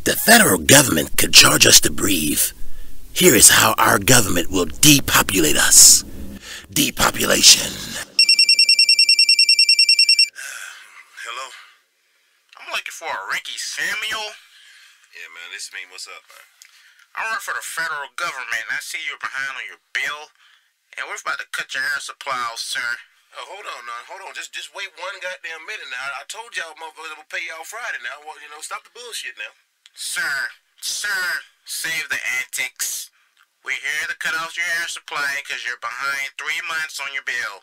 If the federal government could charge us to breathe, here is how our government will depopulate us. Depopulation. Hello? I'm looking for a Ricky Samuel. Yeah, man, this is me. What's up, man? I work for the federal government, and I see you're behind on your bill, and we're about to cut your air supply off, sir. Oh, hold on, now. Hold on. Just wait one goddamn minute now. I told y'all motherfuckers I'm gonna pay y'all Friday now. Well, stop the bullshit now. Sir, save the antics. We're here to cut off your air supply because you're behind 3 months on your bill.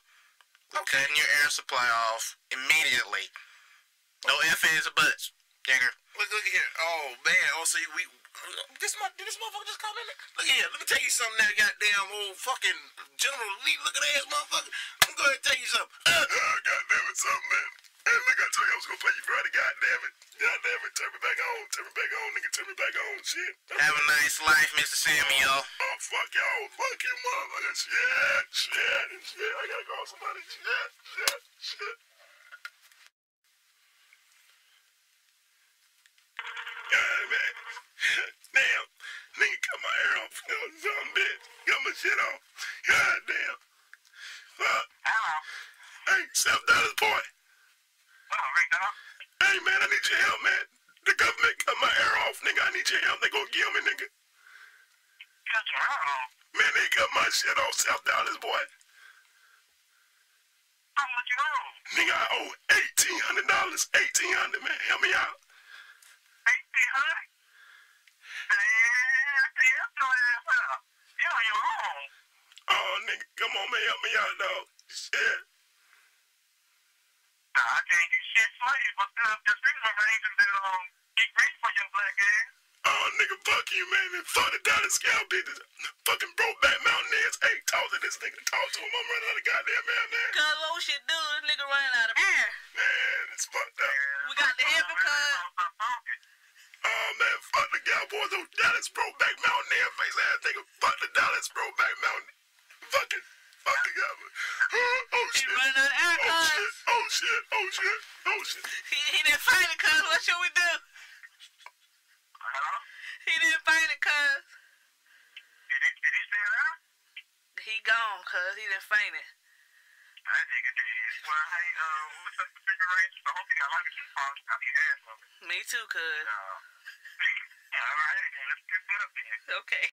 We're cutting your air supply off immediately. No ifs, ands, or buts, Jagger. Look here. Oh, man. Oh, so did this motherfucker just come in there? Look here. Let me tell you something now, goddamn old fucking General Lee looking ass motherfucker. I'm going to tell you something. Goddamn it, something, man. Hey, look, I told you I was going to pay you Friday. Goddamn it. Goddamn it. Turn me back on. Turn me back on, nigga. Turn me back on. Shit. Have a nice life, Mr. Samuel. Oh, fuck y'all. Fuck you, motherfucker. Shit. I gotta call somebody. Shit. God, man. Damn. Nigga cut my hair off. Some bitch. Got my shit off. God damn. Fuck. Hello. Hey, $7 boy. What up, Rick, dog? Hey, man, I need your help, man. The government cut my hair off, nigga. I need your help. They gonna kill me, nigga. Cut your hair off? Man, they cut my shit off. $7, boy. How much you owe? Nigga, I owe $1,800. $1,800, man. Help me out. 1,800? Damn, that's your ass out. You on your own. Oh, nigga, come on, man. Help me out, dog. Shit. Nah, I can't do shit for you, but the streets are arranging to get rich for your black ass. Oh, nigga, fuck you, man. And $40 scalp bitches. Fucking Brokeback Mountain ass. Hey, talk to this nigga. Talk to him. I'm running out of goddamn air, man. Cuz what we should do, this nigga running out of air. Man, it's fucked up. We got to help him, cuz. Oh, man, fuck the Cowboys. Those Dallas Brokeback Mountain air face ass nigga. Fuck the Dallas Brokeback Mountain. Fuck the Cowboys. Oh, He shit. running out of air, cuz. Oh, shit. He didn't find it, cuz. What should we do? Hello? He didn't find it, cuz. Did he stay around? He gone, cuz. He didn't find it. That nigga did. Well, hey, what's up the figure range? I hope you got like a key phone. I'll be your ass over. Me too, cuz. All right, then. Let's get that up then. Okay.